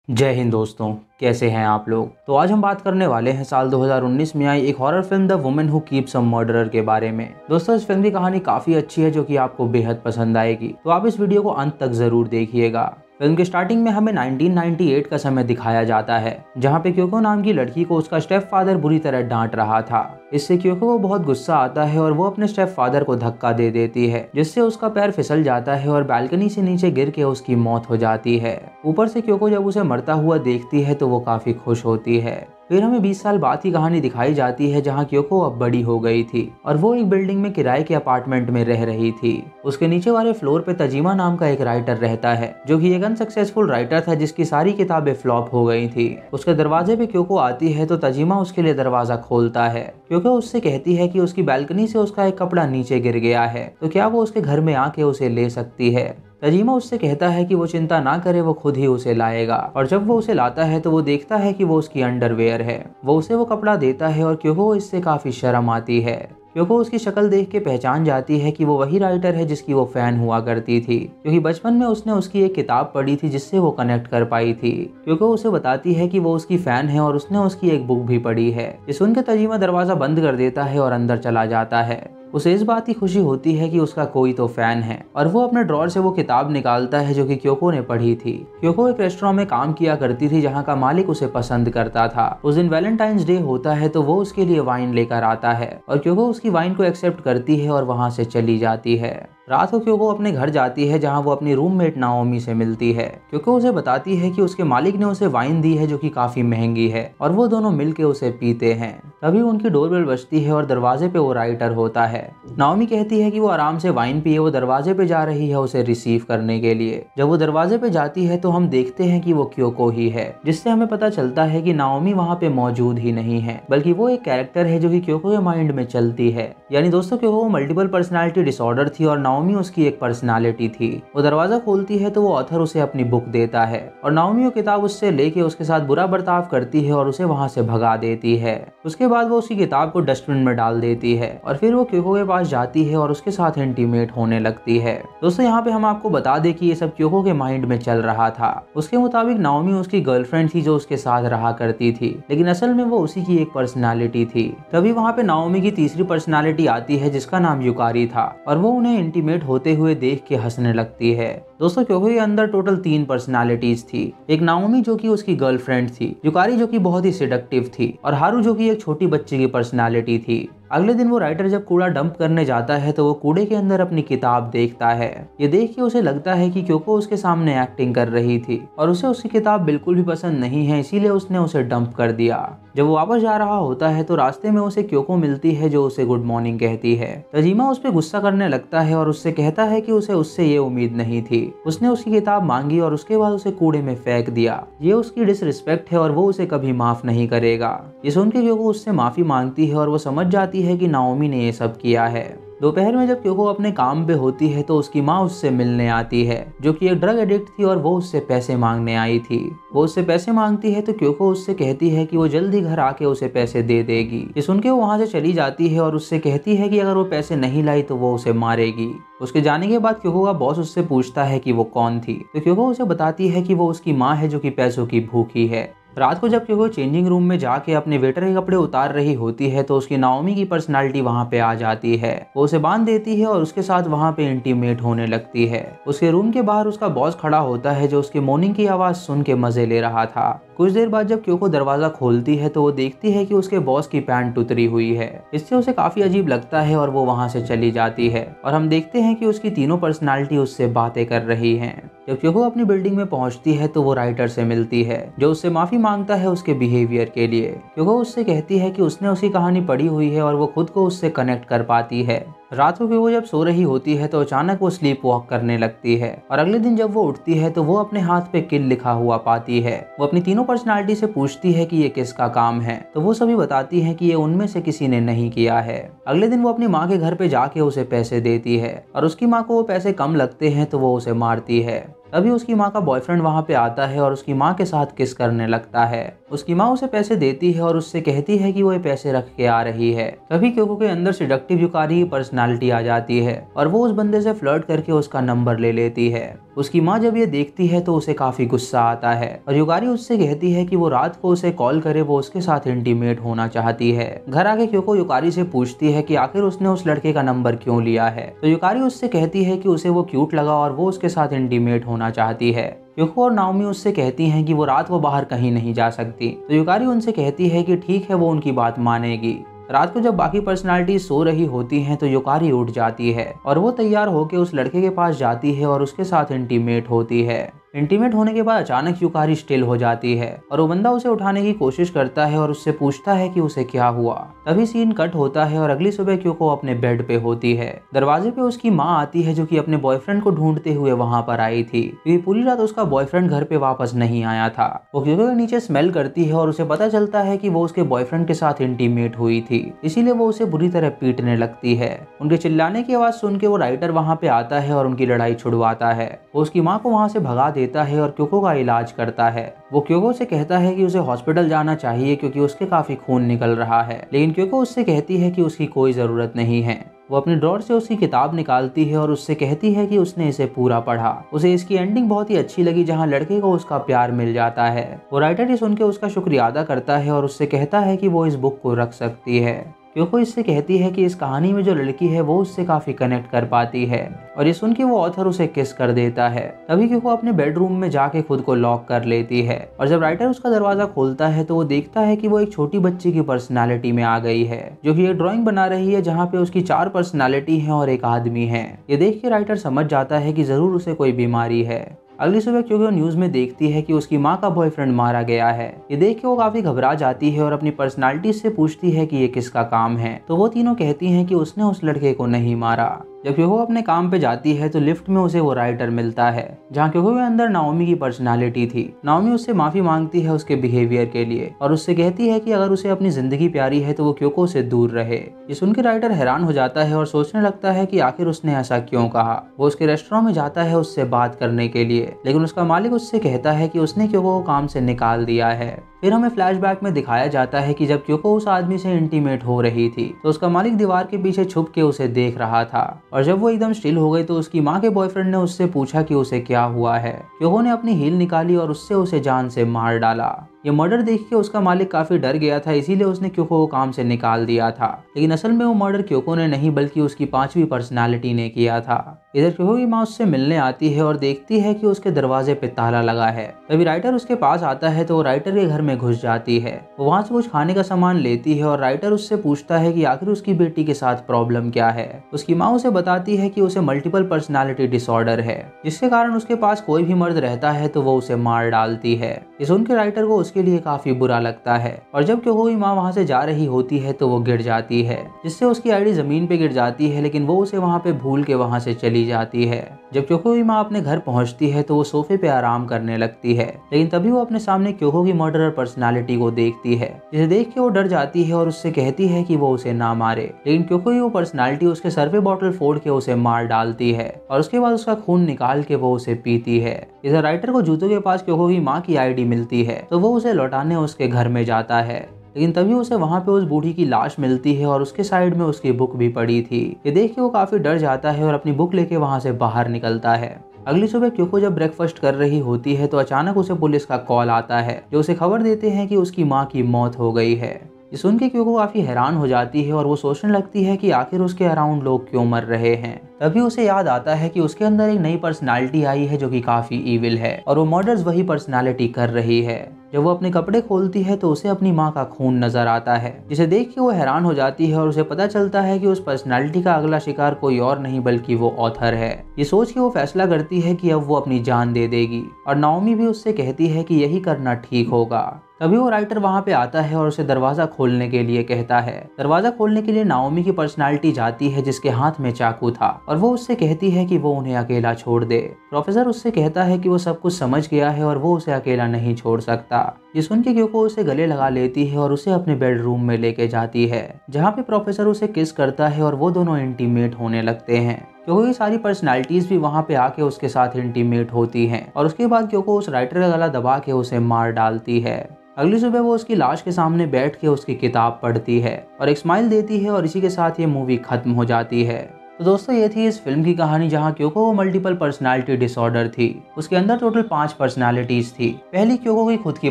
जय हिंद दोस्तों, कैसे हैं आप लोग। तो आज हम बात करने वाले हैं साल 2019 में आई एक horror film the woman who keeps a murderer के बारे में। दोस्तों, इस फिल्म की कहानी काफी अच्छी है जो कि आपको बेहद पसंद आएगी, तो आप इस वीडियो को अंत तक जरूर देखिएगा। फिल्म के स्टार्टिंग में हमें 1998 का समय दिखाया जाता है, जहाँ पे क्योको नाम की लड़की को उसका स्टेप फादर बुरी तरह डांट रहा था। इससे क्योको को बहुत गुस्सा आता है और वो अपने स्टेप फादर को धक्का दे देती है, जिससे उसका पैर फिसल जाता है और बालकनी से नीचे गिर के उसकी मौत हो जाती है। ऊपर से क्योको जब उसे मरता हुआ देखती है तो वो काफी खुश होती है। फिर हमें 20 साल बाद की कहानी दिखाई जाती है, जहाँ क्योको अब बड़ी हो गई थी और वो एक बिल्डिंग में किराए के अपार्टमेंट में रह रही थी। उसके नीचे वाले फ्लोर पे तजीमा नाम का एक राइटर रहता है, जो कि एक अनसक्सेसफुल राइटर था जिसकी सारी किताबें फ्लॉप हो गई थी। उसके दरवाजे पे क्योको आती है तो तजीमा उसके लिए दरवाजा खोलता है। क्योको उससे कहती है कि उसकी बालकनी से उसका एक कपड़ा नीचे गिर गया है, तो क्या वो उसके घर में आके उसे ले सकती है। तजीमा उससे कहता है कि वो चिंता ना करे, वो खुद ही उसे लाएगा। और जब वो उसे लाता है तो वो देखता है कि वो उसकी अंडरवेयर है। वो उसे वो कपड़ा देता है और क्योको इससे काफी शर्म आती है। क्योको उसकी शक्ल देख के पहचान जाती है कि वो वही राइटर है जिसकी वो फैन हुआ करती थी, क्योंकि बचपन में उसने उसकी एक किताब पढ़ी थी जिससे वो कनेक्ट कर पाई थी। क्योको उसे बताती है कि वो उसकी फैन है और उसने उसकी एक बुक भी पढ़ी है। ये सुनकर तजीमा दरवाजा बंद कर देता है और अंदर चला जाता है। उसे इस बात की खुशी होती है कि उसका कोई तो फैन है, और वो अपने ड्रॉर से वो किताब निकालता है जो कि क्योको ने पढ़ी थी। क्योको एक रेस्टोरेंट में काम किया करती थी जहाँ का मालिक उसे पसंद करता था। उस दिन वैलेंटाइंस डे होता है तो वो उसके लिए वाइन लेकर आता है और क्योको उसकी वाइन को एक्सेप्ट करती है और वहाँ से चली जाती है। रात को क्योको अपने घर जाती है, जहाँ वो अपनी रूममेट नाओमी से मिलती है। क्योको उसे बताती है कि उसके मालिक ने उसे वाइन दी है जो कि काफी महंगी है, और वो दोनों मिलके उसे पीते हैं। तभी उनकी डोरबेल बजती है और दरवाजे पे वो राइटर होता है। नाओमी कहती है कि वो आराम से वाइन पिए, वो दरवाजे पे जा रही है उसे रिसीव करने के लिए। जब वो दरवाजे पे जाती है तो हम देखते हैं कि वो क्योको ही है, जिससे हमें पता चलता है कि नाओमी वहाँ पे मौजूद ही नहीं है, बल्कि वो एक कैरेक्टर है जो कि क्योको के माइंड में चलती है। यानी दोस्तों, क्योको मल्टीपल पर्सनालिटी डिसऑर्डर थी और नाओमी उसकी एक पर्सनालिटी थी। वो दरवाजा खोलती है तो वो ऑथर उसे अपनी बुक देता है और नाओमी वो किताब उससे लेके उसके साथ बुरा बर्ताव करती है और उसे वहाँ से भगा देती है। उसके बाद वो उसकी किताब को डस्टबिन में डाल देती है और फिर वो क्योको के पास जाती है और उसके साथ इंटीमेट होने लगती है। दोस्तों, यहाँ पे हम आपको बता दें कि ये सब क्योको के माइंड में चल रहा था। उसके मुताबिक नाओमी उसकी गर्लफ्रेंड थी जो उसके साथ रहा करती थी, लेकिन असल में वो उसी की एक पर्सनालिटी थी। तभी वहाँ पे नाओमी की तीसरी पर्सनालिटी आती है जिसका नाम युकारी था, और वो उन्हें इंटीमेट होते हुए देख के हंसने लगती है। दोस्तों, क्योको के अंदर टोटल 3 पर्सनालिटीज थी। एक नाओमी जो कि उसकी गर्लफ्रेंड थी, युकारी जो कि बहुत ही सिडक्टिव थी, और हारू जो कि एक छोटी बच्ची की पर्सनालिटी थी। अगले दिन वो राइटर जब कूड़ा डंप करने जाता है तो वो कूड़े के अंदर अपनी किताब देखता है। ये देख के उसे लगता है कि क्योको उसके सामने एक्टिंग कर रही थी और उसे उसकी किताब बिल्कुल भी पसंद नहीं है, इसीलिए उसने उसे डंप कर दिया। जब वो वापस जा रहा होता है तो रास्ते में उसे क्योको मिलती है जो उसे गुड मॉर्निंग कहती है। तजीमा उस पर गुस्सा करने लगता है और उससे कहता है कि उसे उससे ये उम्मीद नहीं थी। उसने उसकी किताब मांगी और उसके बाद उसे कूड़े में फेंक दिया। ये उसकी डिसरिस्पेक्ट है और वो उसे कभी माफ नहीं करेगा। ये सुन के क्योको उससे माफी मांगती है और वो समझ जाती है कि नाओमी ने ये सब किया है। दोपहर में जब क्योको अपने काम पे होती है तो उसकी माँ उससे मिलने आती है, जो कि एक ड्रग एडिक्ट थी, और वो उससे पैसे मांगने आई थी। वो उससे पैसे मांगती है तो क्योको उससे कहती है कि वो जल्दी घर आके उसे पैसे दे देगी। ये सुन के वो वहाँ से चली जाती है और उससे कहती है कि अगर वो पैसे नहीं लाई तो वो उसे मारेगी। उसके जाने के बाद क्योको का बॉस उससे पूछता है कि वो कौन थी, तो क्योको उसे बताती है कि वो उसकी माँ है जो कि पैसों की भूखी है। रात को जब क्योको चेंजिंग रूम में जाके अपने वेटर के कपड़े उतार रही होती है तो उसकी नाओमी की पर्सनालिटी वहाँ पे आ जाती है। वो उसे बांध देती है और उसके साथ वहाँ पे इंटीमेट होने लगती है। उसके रूम के बाहर उसका बॉस खड़ा होता है जो उसके मॉर्निंग की आवाज सुन के मजे ले रहा था। कुछ देर बाद जब क्योको दरवाजा खोलती है तो वो देखती है कि उसके बॉस की पैंट उतरी हुई है। इससे उसे काफी अजीब लगता है और वो वहाँ से चली जाती है, और हम देखते हैं कि उसकी तीनों पर्सनालिटी उससे बातें कर रही हैं। जब क्योको अपनी बिल्डिंग में पहुंचती है तो वो राइटर से मिलती है जो उससे माफी मांगता है उसके बिहेवियर के लिए। क्योको उससे कहती है कि उसने उसकी कहानी पढ़ी हुई है और वो खुद को उससे कनेक्ट कर पाती है। रात को वो जब सो रही होती है तो अचानक वो स्लीप वॉक करने लगती है, और अगले दिन जब वो उठती है तो वो अपने हाथ पे किल लिखा हुआ पाती है। वो अपनी तीनों पर्सनालिटी से पूछती है कि ये किसका काम है, तो वो सभी बताती हैं कि ये उनमें से किसी ने नहीं किया है। अगले दिन वो अपनी माँ के घर पे जाके उसे पैसे देती है, और उसकी माँ को वो पैसे कम लगते हैं तो वो उसे मारती है। तभी उसकी माँ का बॉयफ्रेंड वहाँ पे आता है और उसकी माँ के साथ किस करने लगता है। उसकी माँ उसे पैसे देती है और उससे कहती है कि वो ये पैसे रख के आ रही है। तभी क्योको के अंदर सिडक्टिव युकारी की पर्सनालिटी आ जाती है और वो उस बंदे से फ्लर्ट करके उसका नंबर ले लेती है। उसकी माँ जब ये देखती है तो उसे काफी गुस्सा आता है और युकारी उससे कहती है कि वो रात को उसे कॉल करे, वो उसके साथ इंटीमेट होना चाहती है। घर आके क्योको युकारी से पूछती है कि आखिर उसने उस लड़के का नंबर क्यों लिया है। तो युकारी उससे कहती है कि उसे वो क्यूट लगा और वो उसके साथ इंटीमेट होना चाहती है। क्योको और नाओमी उससे कहती हैं कि वो रात को बाहर कहीं नहीं जा सकती। तो युकारी उनसे कहती है कि ठीक है, वो उनकी बात मानेगी। रात को जब बाकी पर्सनालिटी सो रही होती हैं तो युकारी उठ जाती है और वो तैयार होकर उस लड़के के पास जाती है और उसके साथ इंटीमेट होती है। इंटीमेट होने के बाद अचानक युकारी स्टिल हो जाती है और वो बंदा उसे उठाने की कोशिश करता है और उससे पूछता है कि उसे क्या हुआ। तभी सीन कट होता है और अगली सुबह क्योको अपने बेड पे होती है। दरवाजे पे उसकी माँ आती है जो कि अपने बॉयफ्रेंड को ढूंढते हुए वहां पर आई थी, क्योंकि पूरी रात उसका बॉयफ्रेंड घर पे वापस नहीं आया था। वो क्योको के नीचे स्मेल करती है और उसे पता चलता है कि वो उसके बॉयफ्रेंड के साथ इंटीमेट हुई थी, इसीलिए वो उसे बुरी तरह पीटने लगती है। उनके चिल्लाने की आवाज सुन के वो राइटर वहां पे आता है और उनकी लड़ाई छुड़वाता है। वो उसकी माँ को वहां से भगा देता है और क्योको का इलाज करता है। वो क्योको से कहता है कि उसे हॉस्पिटल जाना चाहिए क्योंकि उसके काफी खून निकल रहा है, लेकिन क्योको उससे कहती है कि उसकी कोई जरूरत नहीं है। वो अपने ड्रॉर से उसकी किताब निकालती है और उससे कहती है कि उसने इसे पूरा पढ़ा। उसे इसकी एंडिंग बहुत ही अच्छी लगी जहां लड़के को उसका प्यार मिल जाता है। वो राइटर ये सुन के उसका शुक्रिया अदा करता है और उससे कहता है कि वो इस बुक को रख सकती है। क्योको इससे कहती है कि इस कहानी में जो लड़की है वो उससे काफी कनेक्ट कर पाती है और ये सुन के वो ऑथर उसे किस कर देता है। तभी क्योको अपने बेडरूम में जाके खुद को लॉक कर लेती है और जब राइटर उसका दरवाजा खोलता है तो वो देखता है कि वो एक छोटी बच्ची की पर्सनालिटी में आ गई है, जो कि एक ड्राइंग बना रही है जहाँ पे उसकी 4 पर्सनालिटी है और एक आदमी है। ये देख के राइटर समझ जाता है कि जरूर उसे कोई बीमारी है। अगली सुबह क्योंकि वो न्यूज में देखती है कि उसकी माँ का बॉयफ्रेंड मारा गया है। ये देख के वो काफी घबरा जाती है और अपनी पर्सनालिटी से पूछती है कि ये किसका काम है। तो वो तीनों कहती हैं कि उसने उस लड़के को नहीं मारा। जब क्योको अपने काम पे जाती है तो लिफ्ट में उसे वो राइटर मिलता है जहाँ क्योको के अंदर नाओमी की पर्सनालिटी थी। नाओमी उससे माफी मांगती है उसके बिहेवियर के लिए और उससे कहती है कि अगर उसे अपनी जिंदगी प्यारी है तो वो क्योको से दूर रहे। ये सुनकर राइटर हैरान हो जाता है और सोचने लगता है कि आखिर उसने ऐसा क्यों कहा। वो उसके रेस्टोरेंट में जाता है उससे बात करने के लिए, लेकिन उसका मालिक उससे कहता है कि उसने क्योको को काम से निकाल दिया है। फिर हमें फ्लैशबैक में दिखाया जाता है कि जब क्योको उस आदमी से इंटीमेट हो रही थी तो उसका मालिक दीवार के पीछे छुप के उसे देख रहा था और जब वो एकदम स्टिल हो गई तो उसकी माँ के बॉयफ्रेंड ने उससे पूछा कि उसे क्या हुआ है। क्योको ने अपनी हील निकाली और उससे उसे जान से मार डाला। ये मर्डर देख के उसका मालिक काफी डर गया था, इसीलिए उसने क्योको को काम से निकाल दिया था, लेकिन असल में वो मर्डर क्योको ने नहीं बल्कि उसकी 5वीं पर्सनालिटी ने किया था। इधर क्योको की माँ उससे मिलने आती है और देखती है कि उसके दरवाजे पे ताला लगा है। तभी राइटर उसके पास आता है तो वो राइटर के घर में घुस जाती है। वो वहाँ से कुछ खाने का सामान लेती है और राइटर उससे पूछता है कि आखिर उसकी बेटी के साथ प्रॉब्लम क्या है। उसकी माँ उसे बताती है कि उसे मल्टीपल पर्सनालिटी डिसऑर्डर है, जिसके कारण उसके पास कोई भी मर्द रहता है तो वो उसे मार डालती है। ये सुनकर राइटर को उसके लिए काफी बुरा लगता है और जब क्योको की माँ वहाँ से जा रही होती है तो वो गिर जाती है, जिससे उसकी आईडी जमीन पे गिर जाती है, लेकिन वो उसे वहाँ पे भूल के वहाँ से चली जाती है। जब क्योको की माँ अपने घर पहुँचती है तो वो सोफे पे आराम करने लगती है, लेकिन तभी वो अपने सामने क्योको की मर्डरर पर्सनालिटी को देखती है, जिसे देख के वो डर जाती है और उससे कहती है कि वो उसे ना मारे, लेकिन क्योको की वो पर्सनालिटी उसके सर पे बॉटल फोड़ के उसे मार डालती है और उसके बाद उसका खून निकाल के वो उसे पीती है। इधर राइटर को जूतों के पास क्योको की माँ की आईडी मिलती है तो वो उसे लौटाने उसके घर में जाता है, लेकिन तभी उसे वहाँ पे उस बूढ़ी की लाश मिलती है और उसके साइड में उसकी बुक भी पड़ी थी। ये देख के वो काफी डर जाता है और अपनी बुक लेके वहाँ से बाहर निकलता है। अगली सुबह क्योको जब ब्रेकफास्ट कर रही होती है तो अचानक उसे पुलिस का कॉल आता है, जो उसे खबर देते हैं कि उसकी माँ की मौत हो गई है। ये सुन के क्योको काफी हैरान हो जाती है और वो सोचने लगती है कि आखिर उसके अराउंड लोग क्यों मर रहे हैं। तभी उसे याद आता है कि उसके अंदर एक नई पर्सनालिटी आई है जो कि काफी ईविल है और वो मर्डर्स वही पर्सनालिटी कर रही है। जब वो अपने कपड़े खोलती है तो उसे अपनी माँ का खून नजर आता है, जिसे देख के वो हैरान हो जाती है और उसे पता चलता है कि उस पर्सनालिटी का अगला शिकार कोई और नहीं बल्कि वो ऑथर है। ये सोच के वो फैसला करती है कि अब वो अपनी जान दे देगी और नाओमी भी उससे कहती है कि यही करना ठीक होगा। तभी वो राइटर वहाँ पे आता है और उसे दरवाजा खोलने के लिए कहता है। दरवाजा खोलने के लिए नाओमी की पर्सनालिटी जाती है जिसके हाथ में चाकू था और वो उससे कहती है कि वो उन्हें अकेला छोड़ दे। प्रोफेसर उससे कहता है कि वो सब कुछ समझ गया है और वो उसे अकेला नहीं छोड़ सकता। ये सुन के क्योको उसे गले लगा लेती है और उसे अपने बेडरूम में लेके जाती है, जहाँ पे प्रोफेसर उसे किस करता है और वो दोनों इंटीमेट होने लगते हैं। क्योंकि सारी पर्सनालिटीज भी वहाँ पे आके उसके साथ इंटीमेट होती हैं और उसके बाद क्योको उस राइटर का गला दबा के उसे मार डालती है। अगली सुबह वो उसकी लाश के सामने बैठ के उसकी किताब पढ़ती है और एक स्माइल देती है और इसी के साथ ये मूवी खत्म हो जाती है। तो दोस्तों ये थी इस फिल्म की कहानी, जहाँ क्योको को मल्टीपल पर्सनालिटी डिसऑर्डर थी। उसके अंदर टोटल 5 पर्सनालिटीज थी। पहली क्योको की खुद की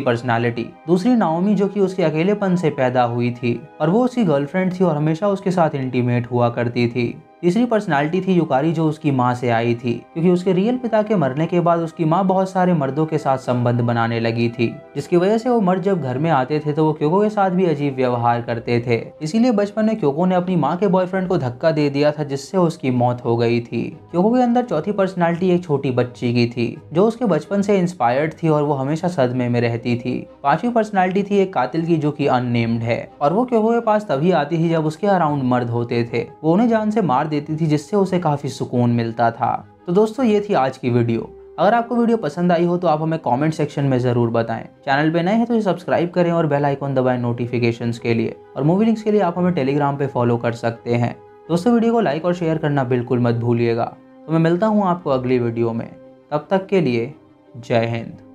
पर्सनालिटी, दूसरी नाओमी जो कि उसके अकेलेपन से पैदा हुई थी और वो उसकी गर्लफ्रेंड थी और हमेशा उसके साथ इंटीमेट हुआ करती थी। तीसरी पर्सनालिटी थी युकारी जो उसकी माँ से आई थी, क्योंकि उसके रियल पिता के मरने के बाद उसकी माँ बहुत सारे मर्दों के साथ संबंध बनाने लगी थी, जिसकी वजह से वो मर्द जब घर में आते थे तो वो क्योको के साथ भी अजीब व्यवहार करते थे। इसीलिए बचपन में क्योको ने अपनी माँ के बॉयफ्रेंड को धक्का दे दिया था, जिससे उसकी मौत हो गई थी। क्योको के अंदर चौथी पर्सनालिटी एक छोटी बच्ची की थी, जो उसके बचपन से इंस्पायर्ड थी और वो हमेशा सदमे में रहती थी। पांचवी पर्सनालिटी थी एक कातिल की, जो कि अननेम्ड है, और वो क्योको के पास तभी आती थी जब उसके अराउंड मर्द होते थे। वो उन्हें जान से मार देती थी, जिससे उसे काफी सुकून मिलता था। तो दोस्तों ये थी आज की वीडियो। अगर आपको वीडियो पसंद आई हो तो आप हमें कमेंट सेक्शन में जरूर बताएं। चैनल पे नए हैं तो इसे सब्सक्राइब करें और बेल आइकन दबाएं नोटिफिकेशंस के लिए। और मूवी लिंक्स के लिए आप हमें टेलीग्राम पे फॉलो कर सकते हैं। दोस्तों वीडियो को लाइक और शेयर करना बिल्कुल मत भूलिएगा। तो मैं मिलता हूँ आपको अगली वीडियो में। तब तक के लिए जय हिंद।